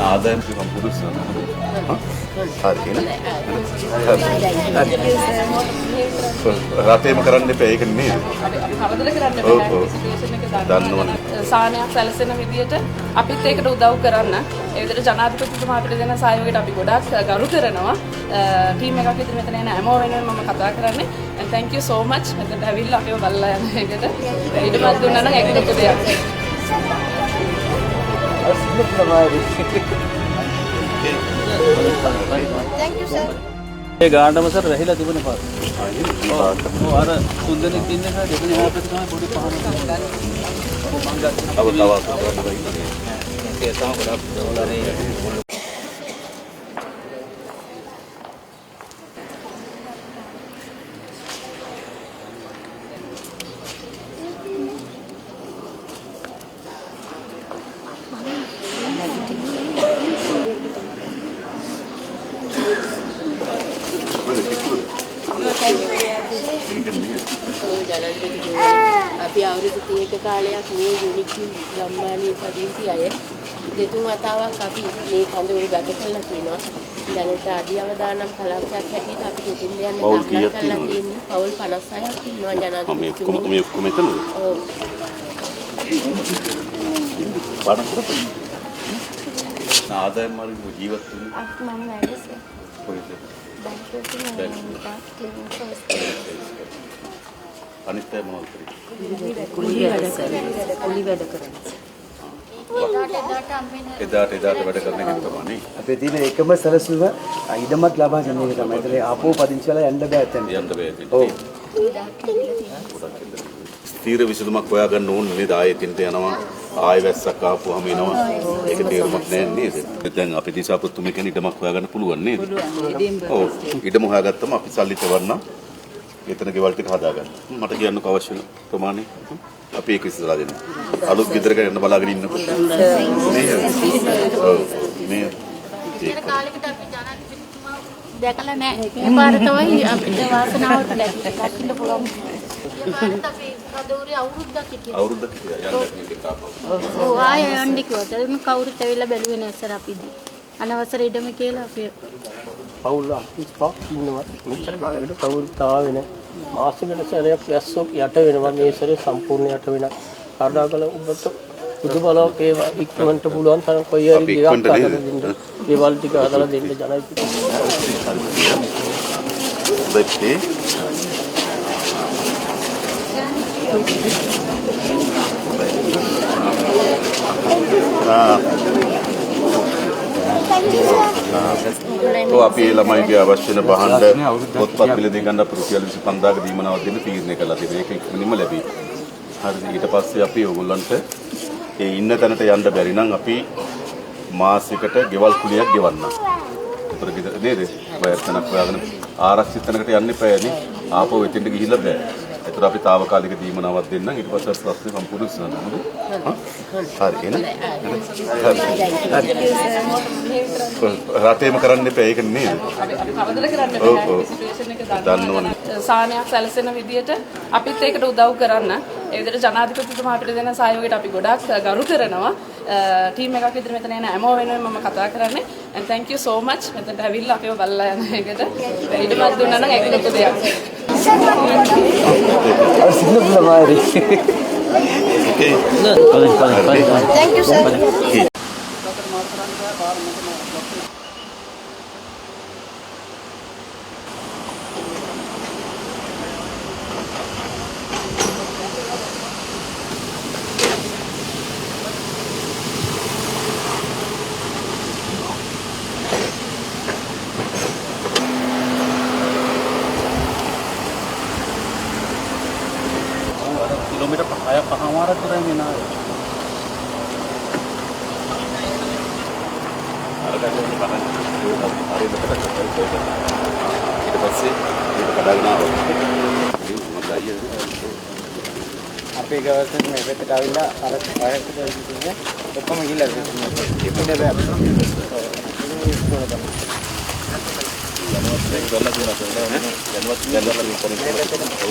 ආදායම් සම්පූර්ණ කරනවා. හරි රටේම කරන්න එපා ඒක නේද? අපි කවදද කරන්න බෑ සිටුේෂන් එක දන්නවනේ. සාහනයක් සැලසෙන විදියට අපිත් ඒකට උදව් කරන්න. ඒ විදිහට ජනාධිපතිතුමා අපිට දෙන සහයෝගයට අපි ගොඩාක් ගරු කරනවා. ටීම් එකක් විතර මෙතන එන හැමෝම වෙනුවෙන් මම කතා කරන්නේ. and thank you so much. මෙතනට ඇවිල්ලා අපිව බලලා යන එකට. ඊටපස්සේ දුන්නා නම් ඒක ලොකු දෙයක්. Thank you sir. ඒ ගානම සර් රැහිලා තිබුණේ පාර. ඔව් අර තුන්දෙනෙක් ඉන්න එක දෙකනේ හැපෙත් තමයි පොඩි පහනක්. මම ගත්තා. ඒක තමයි ගොඩක් දෝලනේ. අපි අවුරුදු 30ක කාලයක් මේ යුනික් ගම්මානයේ පදිංචි අය දෙතුන් වතාවක් අපි මේ කඳවුරු ගත කරලා තියෙනවා. දැනට අඩි අවදානම් කලාපයක් හැටියට අපි දෙතින් යන දාලා කරලා තියෙන්නේ. පවුල් 56ක් ඉන්නවා ජනාධිපතිතුමනි. මේ ඔක්කොම එතනද? ඔව්. පාඩම් කරපොයි. ආදායම් මාර්ග ජීවත් වෙන්නේ. මම වැඩසේ. කොහෙද? අනිත් අය මොනවද කරන්නේ? කුලි වැඩ කරන්නේ. එදාට වැඩ කරන එක තමයි. අපේ තියෙන එකම සැලසුම ඉඩමක් ලබා ගැනීම එක තමයි. ඒතර ආපෝ පදිංචි වෙලා යන්න බෑ එතන. යන්න බෑ ඉතින්. ඔව්. ස්ථීර විසඳුමක් හොයාගන්න ඕනේ නේද? ආයෙත් ඉන්න යනවා. ආයෙ වැස්සක් ආපුවාම එනවා. ඒක තේරුමක් නෑ නේද? දැන් අපි දිසාපොත්තුම කියන ඉඩමක් හොයාගන්න පුළුවන් නේද? ඔව්. ඉඩම හොයාගත්තම අපි සල්ලි තවන්න. එතන ගෙවල් ටික හදාගන්න. මට කියන්නකෝ අවශ්‍ය ප්‍රමාණය. අපි ඒක ඉස්සරහා දෙන්න. අලුත් ගෙදරක යන්න බලාගෙන ඉන්නකොට. මේ කාලෙකට අපි ජනාධිපතිතුමා දැකලා නැහැ. මේ පාර තමයි අපිට වාසනාවට ලැබෙන්න පුළුවන්. මේ පාරට අපි කදෝරේ අවුරුද්දක් හිටියා. අවුරුද්දක් හිටියා යන්න මේක තාපව. ඔව් ආයෙ යන්න කිව්වා. දැන් කවුරුත් ඇවිල්ලා බැලුවේ නැහැ සර් අපිදී. අනවසර ඉඩම කියලා අපි පවුල් අක්ෂිස්පක් ඉන්නවා. මෙච්චර කාලෙකට කවුරුත් ආවේ නැහැ. මාසෙකට සැරයක් වැස්සොක් යට වෙනවා. මේ සැරේ සම්පූර්ණ යට වෙනවා. කරුණාකර ඔබට බුදු බලවත් ඒ ඉක්මනට පුළුවන් තරම් කොයි හරි දෙයක් හදලා දෙන්න. දේවල් ටික හදලා දෙන්න ජනයිපති. අපි ළමයිගේ අවශ්‍ය වෙන බහන්න පොත්පත් මිලදී ගන්න රුපියල් 25000ක දීමනාවක් දෙන්න තීරණය කළා තියෙනවා. ඒක ඉක්මනින්ම ලැබෙයි. හරිද? ඊට පස්සේ අපි ඕගොල්ලන්ට ඒ ඉන්න තැනට යන්න බැරි නම් අපි මාසයකට ගෙවල් කුලියක් ගෙවන්නම්. ඒතර නේද? බයර් තැනක් හොයාගෙන ආරක්ෂිත තැනකට යන්න එපා නේ. ආපහු එතෙන්ට ගිහිල්ලා බෑ. ඒතර අපි తాවකාලික දීමනාවක් දෙන්නම්. ඊට පස්සේ ප්‍රශ්නේ සම්පූර්ණ විසඳන්න. හරි එහෙනම්. රටේම කරන්න එපා ඒක නේද? අපි කවදද කරන්න බෑ සිටුේෂන් එක දන්නවනේ. සාහනයක් සැලසෙන විදියට අපිත් ඒකට උදව් කරන්න. ඒ විදිහට ජනාධිපතිතුමා අපිට දෙන සහයෝගයට අපි ගොඩාක් ගරු කරනවා. ටීම් එකක් විතර මෙතන එන හැමෝම වෙනුවෙන් මම කතා කරන්නේ. and thank you so much. මෙතනට ඇවිල්ලා අපිව බලලා යන එකට. ඊටපස්සේ දුන්නා නම් ඒක ලොකු දෙයක්. Thank you sir. කිලෝමීටර් 5.5 විතර මෙනා. ඊට පස්සේ ඒක කඩාගෙන ආවා. අපේ ගවර්නර් මේ වෙතට ආවිලා අර පාරට ගිහින් ඔක්කොම ගිහලා ඉන්න බෑ.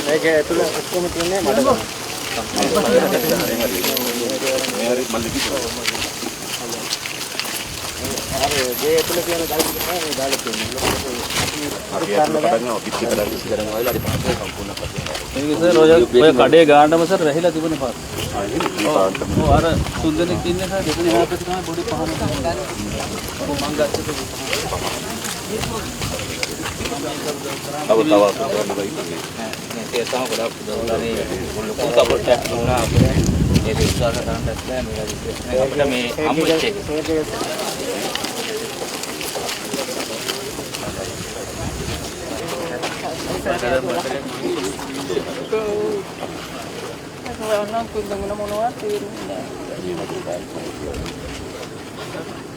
මේක ඇතුළේ ඔක්කොම තියෙන්නේ මඩ. මේ හරි මල්ලි කිව්වා. අර ගේ ඇතුලේ තියෙන ගල් ටික තමයි මේ දාලා තියෙන්නේ. අපි අතට කඩනවා පිටි කඩන කිසි කරන වල අඩි 5ක් සම්පූර්ණ කරනවා. ඒක සර් ඔය කඩේ ගානම සර් රැහිලා තිබුණේ පාර. ඔව් අර තුන් දෙනෙක් ඉන්නේ සර් දෙවෙනි හැප්පේ තමයි පොඩි පහනක් ගන්න. ඔව් මං ගත්තේ. තව ඉන්නේ. ඒක තමයි ගොඩක් දවල්ලානේ ලොකු සපෝට් එකක් දුන්නා අපිට. ඒක විශ්වාස කරන්න බැහැ මේ අපිට මේ හම්බෙච්ච එක.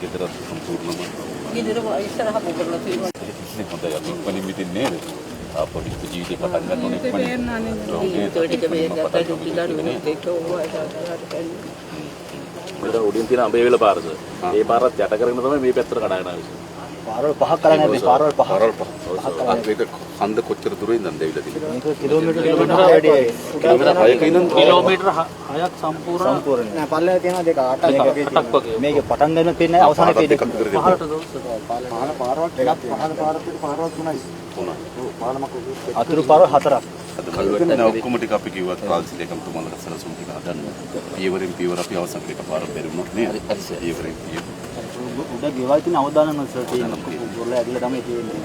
ගෙදර සම්පූර්ණම ගෙදර ඉස්සරහ පොකරලා තියෙනවා. ඉන්නේ හොඳයි අපි ඉක්මනින් මිදින් නේද? අපේ ජීවිතේ පටන් ගන්න ඕනේ ඉක්මනින්. මෙතන උඩින් තියෙන අඹේවිල පාරද? ඒ පාරත් යට කරගෙන තමයි මේ පැත්තට කඩාගෙන ආවේ. පාරවල් පහක් කරන්නේ අපි පාරවල් පහ. ඒක හන්ද කොච්චර දුර ඉඳන්ද ඇවිල්ලා තියෙන්නේ? මේක කිලෝමීටර් වැඩියි. කිලෝමීටර් 6ක ඉඳන් කිලෝමීටර 6ක් සම්පූර්ණ නෑ පල්ලෙහා තියෙනවා දෙක 8ක් අටක් වගේ. මේකේ පටන් ගන්න පේන්නේ අවසානයේ දෙකක් දෙක. විතර පහලට දවස් පහන පාරවල් ටිකක් පහන පාරවල් තුනයි. තුනයි. අතුරු පාරවල් හතරක්. අද කල්වැටෙන ඔක්කොම ටික අපි කිව්වත් පාල්සිල එකම්තුමාලා සලසුම් ටික හදන්න. පියවරෙන් පියවර අපි අවසන් කරේ පාරක් බැරිුණොත් නේද? පියවරෙන් පියවර. උඩ ගෙවල් තියෙන අවදානම සර් තියෙනවා. පොරල ඇදලා තමයි තියෙන්නේ.